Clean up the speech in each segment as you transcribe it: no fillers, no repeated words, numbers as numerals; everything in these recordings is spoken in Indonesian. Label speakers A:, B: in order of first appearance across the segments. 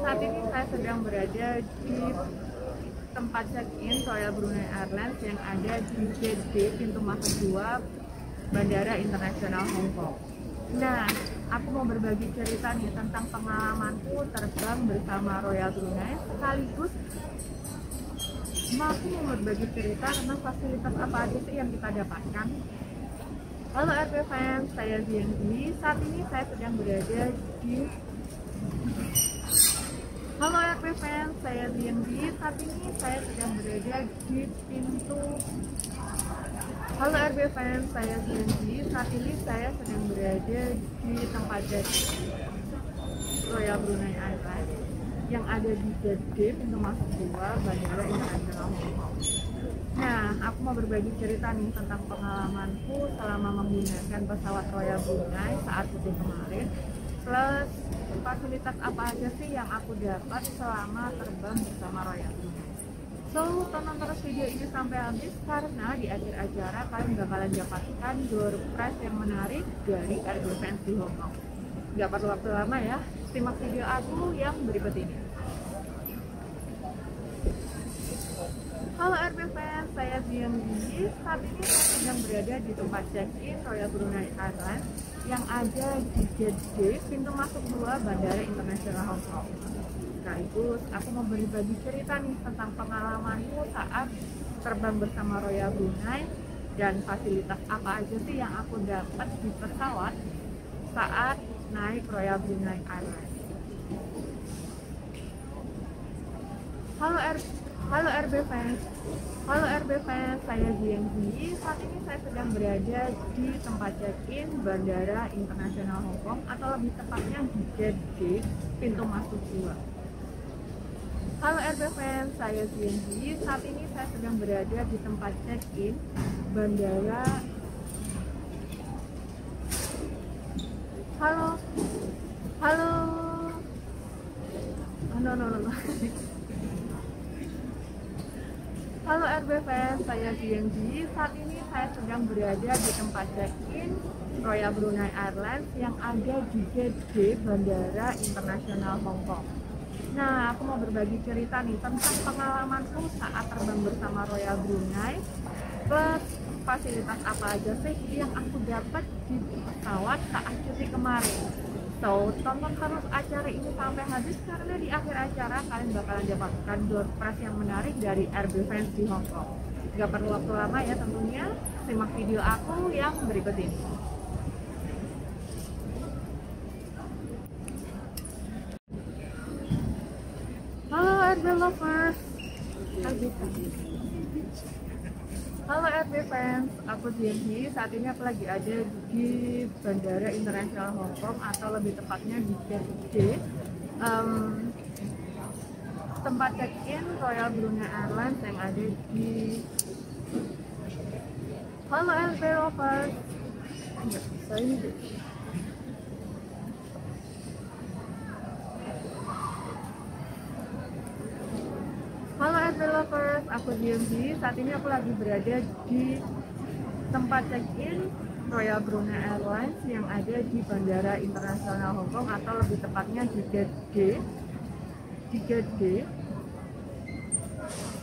A: Saat ini saya sedang berada di tempat check-in Royal Brunei Airlines yang ada di gate D pintu masuk 2 Bandara Internasional Hong Kong. Nah, aku mau berbagi cerita nih tentang pengalamanku terbang bersama Royal Brunei, sekaligus aku mau berbagi cerita tentang fasilitas apa aja sih yang kita dapatkan. Halo RP fans, saya Zienzi. Saat ini saya sedang berada di Halo RP fans, saya Zienzi. Saat ini saya sedang berada di pintu Halo RP fans, saya Zienzi. Saat ini saya sedang berada di tempat check-in Royal Brunei Airlines yang ada di gate D pintu masuk 2 Bandara Internasional Hong Kong. Nah, aku mau berbagi cerita nih tentang pengalamanku selama menggunakan pesawat Royal Brunei saat cuti kemarin, plus fasilitas apa aja sih yang aku dapat selama terbang bersama Royal Brunei. So, tonton terus video ini sampai habis karena di akhir acara kalian bakalan dapatkan door prize yang menarik dari RB Fans di Hong Kong. Gak perlu waktu lama ya, simak video aku yang berikut ini. Halo RB fans, saya Zienzi. Saat ini saya sedang berada di tempat check-in Royal Brunei Airlines yang ada di gate D pintu masuk 2 Bandara Internasional Hong Kong. Sekaligus aku mau berbagi cerita nih tentang pengalamanku saat terbang bersama Royal Brunei dan fasilitas apa aja sih yang aku dapat di pesawat saat naik Royal Brunei Airlines. Halo RB fans, saya Zienzi. Saat ini saya sedang berada di tempat check-in Bandara Internasional Hong Kong atau lebih tepatnya di gate D pintu masuk 2. Halo RB fans, saya Zienzi. Saat ini saya sedang berada di tempat check-in Bandara Halo. Halo RB fans, saya Zienzi. Saat ini saya sedang berada di tempat check-in Royal Brunei Airlines yang ada di gate D Bandara Internasional Hong Kong. Nah, aku mau berbagi cerita nih tentang pengalamanku saat terbang bersama Royal Brunei, plus fasilitas apa aja sih yang aku dapat di pesawat saat cuti kemarin. So, tonton terus acara ini sampai habis karena di akhir acara kalian bakalan dapatkan door prize yang menarik dari RB Fans di Hong Kong. Gak perlu waktu lama ya tentunya, simak video aku yang berikut ini. Halo RB Lovers. Halo RB Fans, aku Zienzi. Saat ini aku lagi ada di Bandara Internasional Hong Kong atau lebih tepatnya di gate D, tempat check-in Royal Brunei Airlines yang ada di Halo RB Lovers. Enggak bisa ini deh. Halo RB Lovers, aku Zienzi. Saat ini aku lagi berada di tempat check-in Royal Brunei Airlines yang ada di Bandara Internasional Hong Kong atau lebih tepatnya di gate D.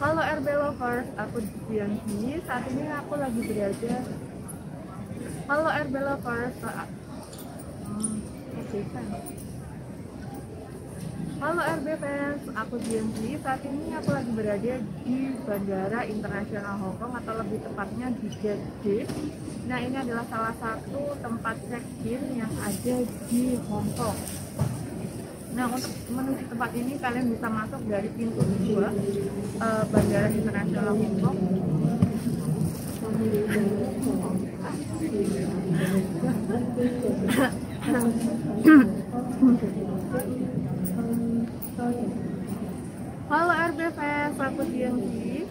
A: Halo RB Lovers, aku Zienzi. Saat ini aku lagi berada Halo RB Lovers. Halo RB Fans, aku Zienzi. Saat ini aku lagi berada di Bandara Internasional Hong Kong atau lebih tepatnya di gate D. Nah, ini adalah salah satu tempat check-in yang ada di Hong Kong. Nah, untuk menuju tempat ini kalian bisa masuk dari pintu 2 Bandara Internasional Hong Kong. Halo RB Fans, aku Zienzi.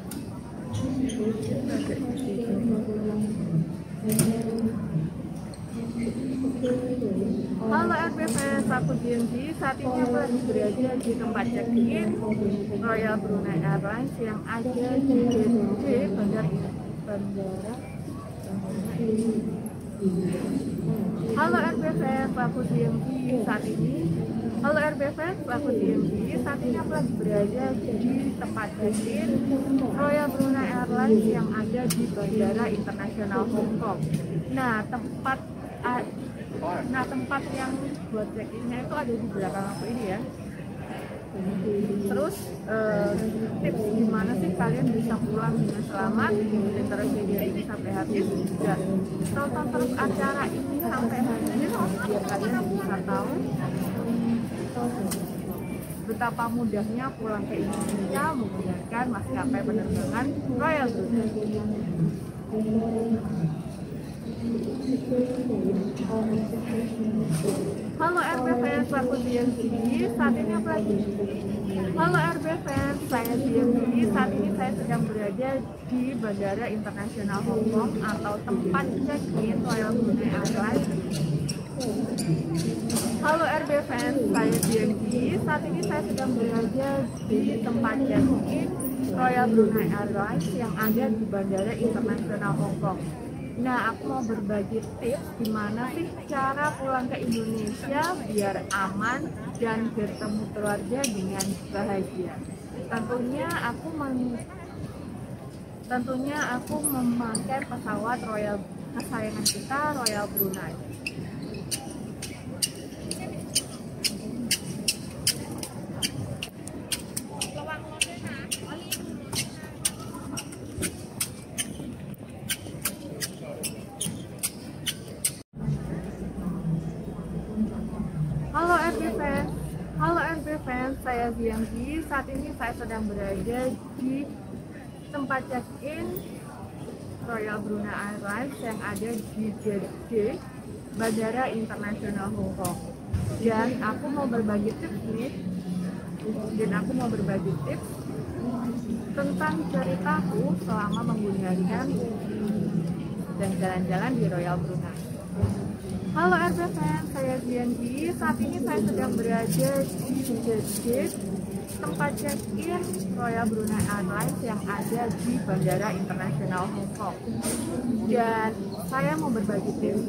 A: Halo RB Fans, aku Zienzi. Saat ini aku lagi berada di tempat check-in Royal Brunei Airlines yang ada di gate D Bandara. Halo RB Fans, aku Zienzi. Saat ini Halo RB fans, aku DMB. Saat ini aku lagi berada di tempat check-in Royal Brunei Airlines yang ada di Bandara Internasional Hong Kong. Nah, tempat yang buat check-innya itu ada di belakang aku ini ya. Terus tips gimana sih kalian bisa pulang dengan selamat, ikutin terus video ini sampai habis, juga tonton terus acara ini sampai habis biar kalian bisa tahu betapa mudahnya pulang ke Indonesia menggunakan maskapai penerbangan Royal Brunei. Halo RB fans, aku DMB. Saat ini apa lagi? Halo RB fans, saya DMB. Saat ini saya sedang berada di Bandara Internasional Hong Kong atau tempat check-in Royal Brunei Airlines. Halo RB fans, saya DMB. Saat ini saya sedang berada di tempat check-in Royal Brunei Airlines yang ada di Bandara Internasional Hong Kong. Nah, aku mau berbagi tips gimana sih cara pulang ke Indonesia biar aman dan bertemu keluarga dengan bahagia. Tentunya aku memakai pesawat Royal kesayangan kita, Royal Brunei. Halo RB fans, saya DMB. Saat ini saya sedang berada di tempat check-in Royal Brunei Airlines yang ada di JFK, Bandara Internasional Hong Kong. Dan aku mau berbagi tips tentang ceritaku selama menggunakan dan jalan-jalan di Royal Brunei. Halo RB fans, saya DMB. Saat ini saya sedang berada di JFK, tempat check-in Royal Brunei Airlines yang ada di Bandara Internasional Hong Kong. Dan saya mau berbagi tips,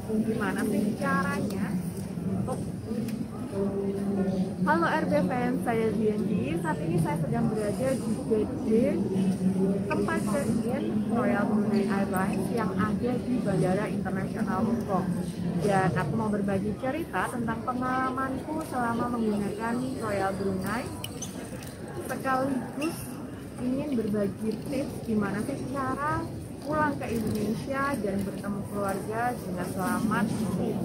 A: gimana sih caranya untuk Halo RB fans, saya DMB. Saat ini saya sedang berada di tempat check-in Royal Brunei Airlines yang ada di Bandara Internasional Hong Kong. Dan aku mau berbagi cerita tentang pengalamanku selama menggunakan Royal Brunei, sekaligus ingin berbagi tips gimana sih cara pulang ke Indonesia dan bertemu keluarga dengan selamat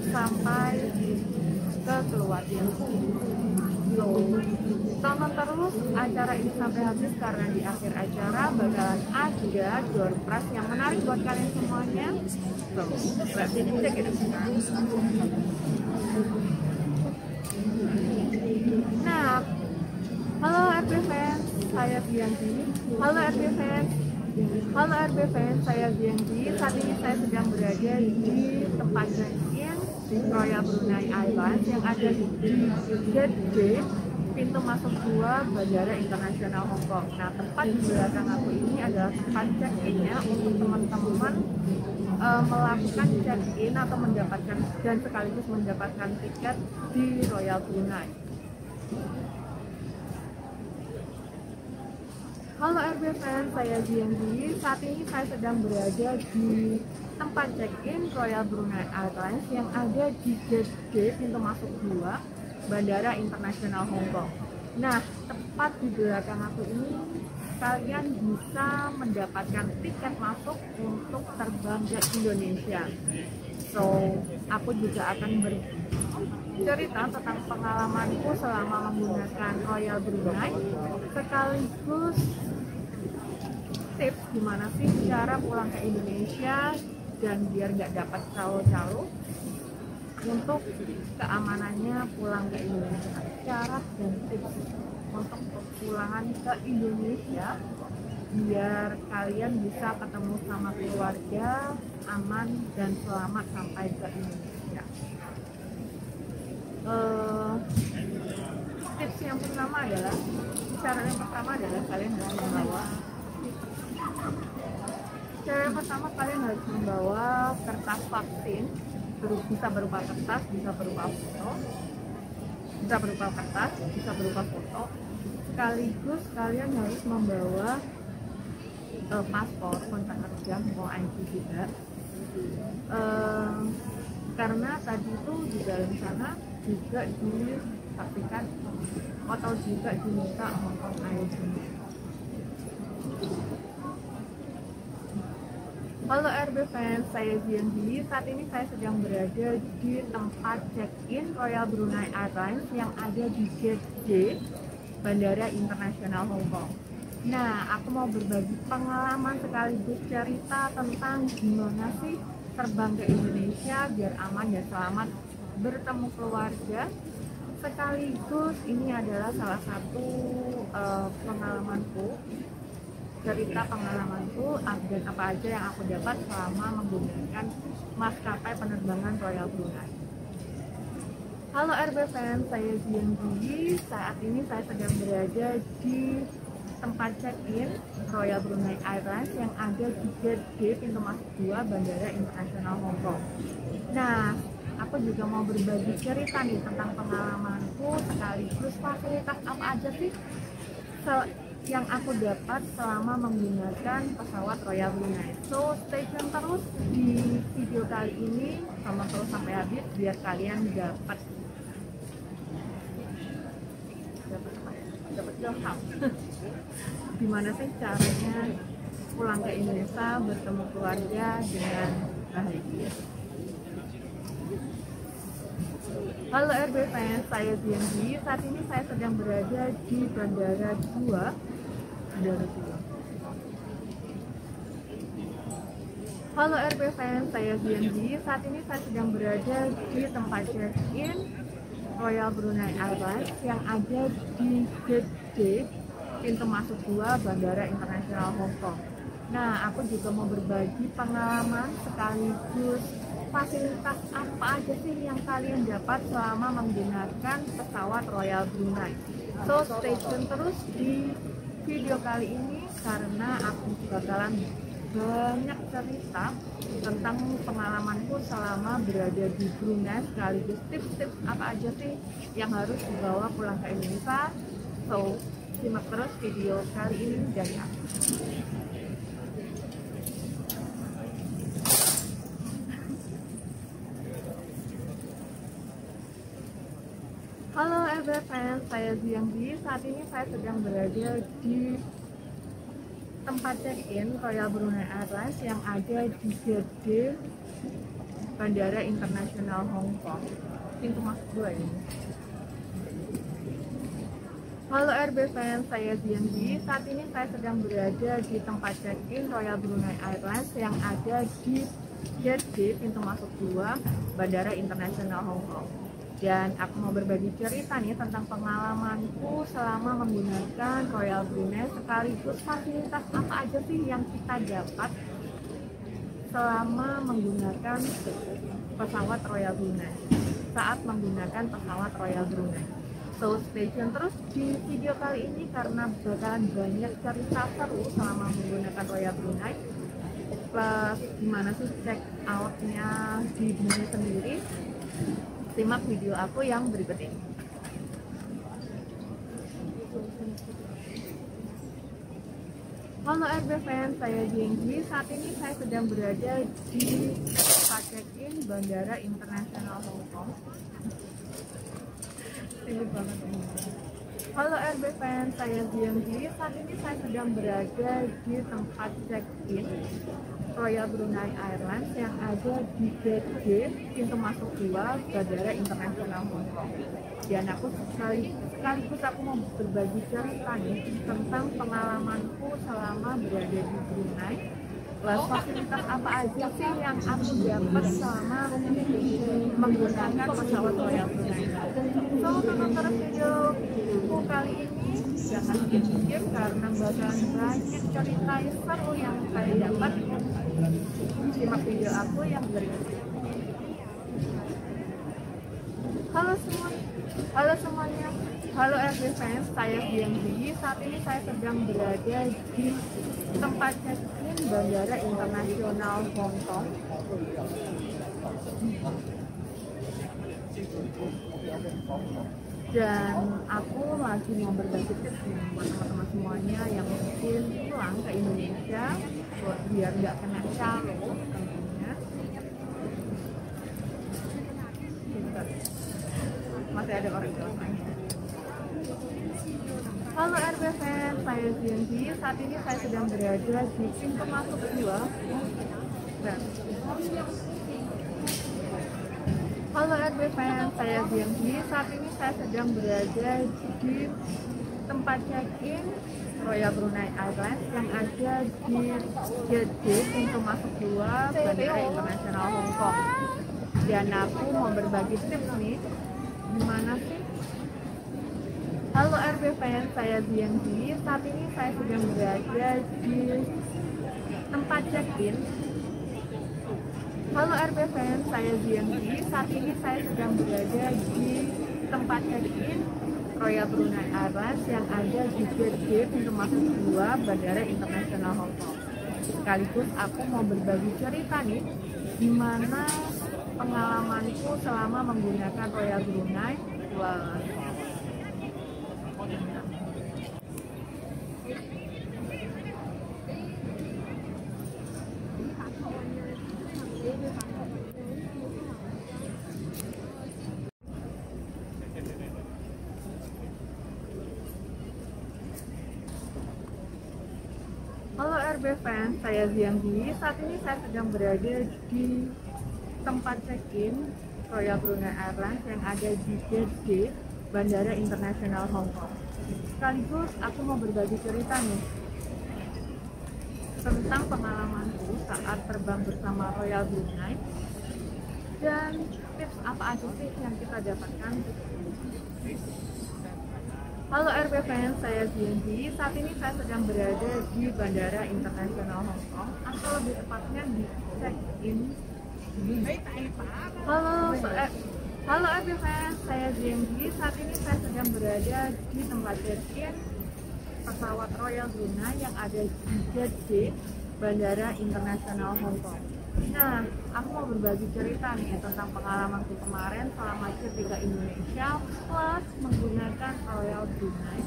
A: sampai ke keluarga. Tonton terus acara ini sampai habis karena di akhir acara bakalan ada door prize yang menarik buat kalian semuanya. Nah, halo RB fans, saya Bianti. Halo RB fans, saya Bianti. Saat ini saya sedang berada di tempat check-in Royal Brunei Airlines yang ada di Gate D, pintu masuk 2 Bandara Internasional Hong Kong. Nah, tempat di belakang aku ini adalah tempat check-in-nya untuk teman-teman melakukan check-in atau mendapatkan dan sekaligus mendapatkan tiket di Royal Brunei. Halo RB fans, saya DMB. Saat ini saya sedang berada di tempat check-in Royal Brunei Airlines yang ada di Gate D, pintu masuk 2 Bandara Internasional Hong Kong. Nah, tepat di belakang aku ini kalian bisa mendapatkan tiket masuk untuk terbang ke Indonesia. So, aku juga akan bercerita tentang pengalamanku selama menggunakan Royal Brunei, sekaligus tips gimana sih cara pulang ke Indonesia dan biar nggak dapat calo-calo untuk keamanannya pulang ke Indonesia. Cara dan tips untuk pulangan ke Indonesia biar kalian bisa ketemu sama keluarga aman dan selamat sampai ke Indonesia. Tips yang pertama adalah kalian harus membawa kertas vaksin bisa berupa kertas, bisa berupa foto, bisa berupa foto. Sekaligus kalian harus membawa paspor, kontrak kerja, mau ID juga. Karena tadi itu di dalam sana juga dipastikan atau juga diminta Hongkong ID. Halo RB fans, saya Zianbi. Saat ini saya sedang berada di tempat check-in Royal Brunei Airlines yang ada di Gate J, Bandara Internasional Hong Kong. Nah, aku mau berbagi pengalaman sekaligus cerita tentang gimana sih terbang ke Indonesia biar aman dan selamat, bertemu keluarga. Sekaligus ini adalah salah satu cerita pengalamanku dan apa aja yang aku dapat selama menggunakan maskapai penerbangan Royal Brunei. Halo RB fans, saya Zianbi. Saat ini saya sedang berada di tempat check-in Royal Brunei Airlines yang ada di Gate D, pintu masuk 2 Bandara Internasional Hong Kong. Nah, aku juga mau berbagi cerita nih tentang pengalamanku sekaligus fasilitas apa aja sih yang aku dapat selama menggunakan pesawat Royal Brunei. So stay tune terus di video kali ini, sama terus sampai habis biar kalian dapat ilham gimana sih caranya pulang ke Indonesia bertemu keluarga dengan bahagia. Halo RB fans, saya Zianbi. Saat ini saya sedang berada di Bandara 2. Halo RB fans, saya Zianbi. Saat ini saya sedang berada di tempat check-in Royal Brunei Airlines yang ada di Gate D, pintu masuk 2 Bandara Internasional Hong Kong. Nah, aku juga mau berbagi pengalaman sekaligus fasilitas apa aja sih yang kalian dapat selama menggunakan pesawat Royal Brunei. So stay tune terus di video kali ini karena aku bakalan banyak cerita tentang pengalamanku selama berada di Brunei, sekaligus tips-tips apa aja sih yang harus dibawa pulang ke Indonesia. So simak terus video kali ini dari aku. Halo RB fans, saya Zianbi. Saat ini saya sedang berada di tempat check-in Royal Brunei Airlines yang ada di Gate D, Bandara Internasional Hong Kong, pintu masuk 2 ini. Halo RB fans, saya Zianbi. Saat ini saya sedang berada di tempat check-in Royal Brunei Airlines yang ada di Gate D, pintu masuk 2 Bandara Internasional Hong Kong. Dan aku mau berbagi cerita nih tentang pengalamanku selama menggunakan Royal Brunei, sekaligus fasilitas apa aja sih yang kita dapat selama menggunakan pesawat Royal Brunei, saat menggunakan pesawat Royal Brunei. So stay tune terus di video kali ini karena bakalan banyak cerita seru selama menggunakan Royal Brunei, plus gimana sih check outnya di Brunei sendiri. Simak video aku yang berikut ini. Halo RB fans, saya Zianbi. Saat ini saya sedang berada di tempat check-in Bandara Internasional Hong Kong. Ini banget ini. Halo RB fans, saya Zianbi. Saat ini saya sedang berada di tempat check-in Royal Brunei Airlines yang ada di Gate D, pintu masuk 2 Bandara Internasional Hong Kong. Dan aku sekaligus aku mau berbagi cerita nih tentang pengalamanku selama berada di Brunei, plus fasilitas apa aja sih yang aku dapat selama menggunakan pesawat Royal Brunei. So tonton terus videoku kali ini, jangan skip karena bakalan banyak cerita seru yang saya dapat. Simak video aku yang berikut. Halo semuanya, halo RB fans, saya Zianbi. Saat ini saya sedang berada di tempat check-in Bandara Internasional Hong Kong. Dan aku lagi mau berbagi tips nih buat teman-teman semuanya yang mungkin pulang ke Indonesia biar nggak kena calo tentunya. Masih ada orang tuanya. Halo RB fans, saya Zianti. Saat ini saya sedang berada di pintu masuk 2. Halo RB fans, saya Zianti. Saat ini saya sedang berada di tempat check-in Royal Brunei Airlines yang ada di gate pintu masuk 2 Bandara Internasional Hong Kong. Dan aku mau berbagi tips nih, gimana sih? Halo RB fans, saya Zianti. Saat ini saya sedang berada di tempat check-in. Halo RB fans, saya Zianti. Saat ini saya sedang berada di tempat check-in Royal Brunei Airlines yang ada di gate pintu masuk 2 Bandara Internasional Hong Kong. Sekaligus aku mau berbagi cerita nih, gimana pengalamanku selama menggunakan Royal Brunei. Halo RB fans, saya Zianti. Saat ini saya sedang berada di tempat check-in Royal Brunei Airlines yang ada di gate Bandara Internasional Hong Kong. Sekaligus aku mau berbagi cerita nih tentang pengalamanku saat terbang bersama Royal Brunei dan tips apa aja sih yang kita dapatkan. Halo RB fans, saya Zianti. Saat ini saya sedang berada di Bandara Internasional Hong Kong, atau lebih tepatnya di check-in. Halo RB fans, saya Zianti. Saat ini saya sedang berada di tempat check-in pesawat Royal Brunei yang ada di gate Bandara Internasional Hong Kong. Nah, aku mau berbagi cerita nih tentang pengalamanku kemarin selama ketika Indonesia plus menggunakan Royal Brunei.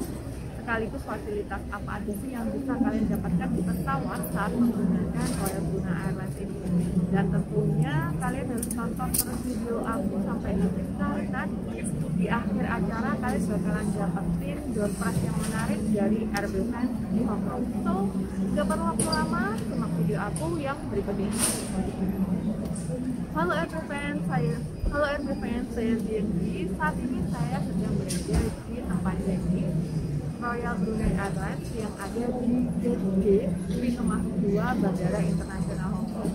A: Sekaligus fasilitas apa aja sih yang bisa kalian dapatkan di pesawat saat menggunakan Royal Brunei Airlines ini. Dan tentunya kalian harus nonton terus video aku sampai habis karena di akhir acara kalian bakalan dapetin door prize yang menarik dari RB Fans di Hong Kong. So, gak perlu waktu lama, simak video aku yang berikut ini. Halo RB Fans, saya Zianti. Saat ini saya sedang berada di tempat check-in Royal Brunei Airlines yang ada di gate pintu masuk 2 Bandara Internasional Hong Kong.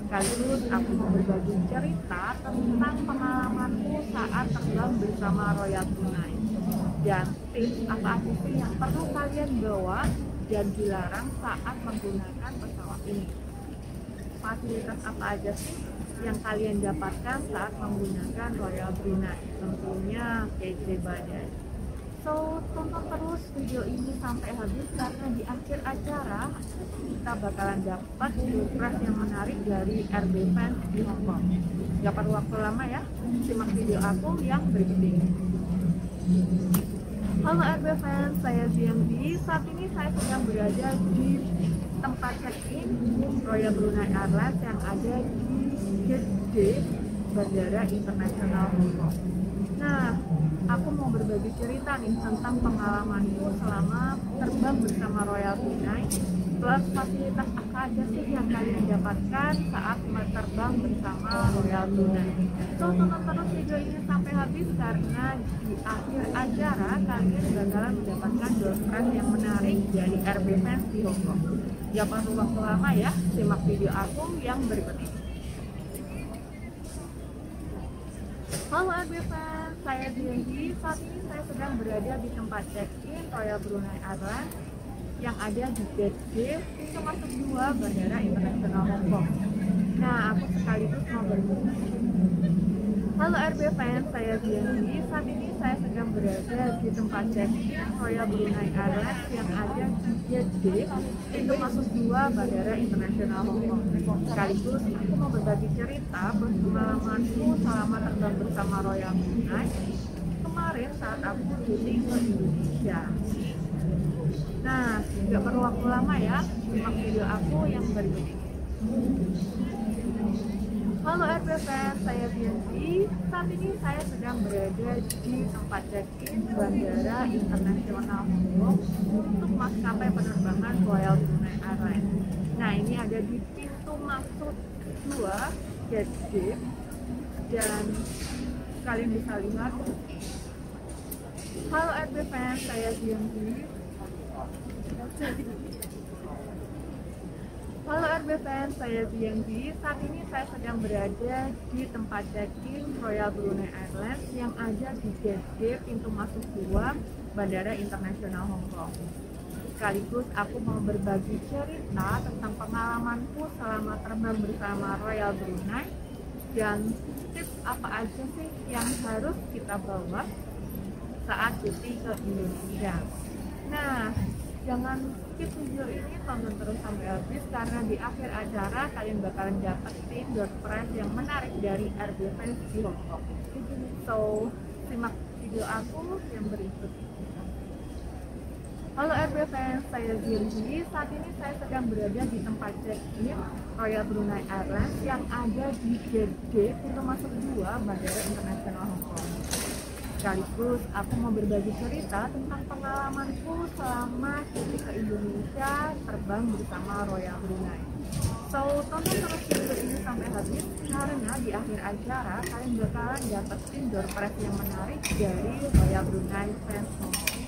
A: Sekaligus aku mau berbagi cerita tentang pengalamanku saat terbang bersama Royal Brunei dan tips apa aja sih yang perlu kalian bawa dan dilarang saat menggunakan pesawat ini. Fasilitas apa aja sih yang kalian dapatkan saat menggunakan Royal Brunei? Tentunya kece banget. So, tonton terus video ini sampai habis karena di akhir acara kita bakalan dapat surprise yang menarik dari RB Fans di Hong Kong. Gak perlu waktu lama ya, simak video aku yang berikut ini. Halo RB Fans, saya Zianti. Saat ini saya sedang berada di tempat check-in Royal Brunei Airlines yang ada di gate Bandara Internasional Hong Kong. Nah, aku mau berbagi cerita nih tentang pengalamanku selama terbang bersama Royal Brunei plus fasilitas apa aja sih yang kalian dapatkan saat terbang bersama Royal Brunei. So, tonton terus video ini sampai habis karena di akhir acara kalian bakalan mendapatkan door prize yang menarik dari RB Fans di Hong Kong. Gak perlu waktu lama ya, simak video aku yang berikut ini. Halo RB Fans, saya Zianti. Saat ini saya sedang berada di tempat check-in Royal Brunei Airlines yang ada di gate pintu masuk 2 Bandara Internasional Hong Kong. Nah, aku sekaligus mau berbagi. Halo RB Fans, saya Zianti. Saat ini saya sedang berada berada di tempat check-in Royal Brunei Airlines yang ada di Gate D, pintu masuk 2 Bandara Internasional Hong Kong. Sekaligus aku mau berbagi cerita pengalamanku selama terbang bersama Royal Brunei kemarin saat aku syuting ke Indonesia. Nah, nggak perlu waktu lama ya, simak video aku yang berikut ini. Halo RB fans, saya Bianti. Saat ini saya sedang berada di tempat check-in Bandara Internasional Hong Kong untuk maskapai penerbangan Royal Brunei Airlines. Nah, ini ada di pintu masuk 2 Gate D, dan kalian bisa lihat. Halo RB fans, saya Bianti. Halo RB fans, saya Bianti. Saat ini saya sedang berada di tempat check-in Royal Brunei Airlines yang ada di Gate D, pintu masuk 2 Bandara Internasional Hong Kong. Sekaligus aku mau berbagi cerita tentang pengalamanku selama terbang bersama Royal Brunei dan tips apa aja sih yang harus kita bawa saat cuti ke Indonesia. Nah, jangan skip video ini, tonton terus sampai habis karena di akhir acara kalian bakalan dapetin door prize yang menarik dari RB Fans di Hong Kong. So, simak video aku yang berikut. Halo RB Fans, saya Zirzi. Saat ini saya sedang berada di tempat check-in Royal Brunei Airlines yang ada di Gate D, pintu masuk 2 Bandara Internasional Hong Kong. Sekaligus aku mau berbagi cerita tentang pengalamanku selama cuti ke Indonesia terbang bersama Royal Brunei. So, tonton terus video ini sampai habis karena di akhir acara kalian bakalan dapetin door prize yang menarik dari Royal Brunei Fans Hong Kong.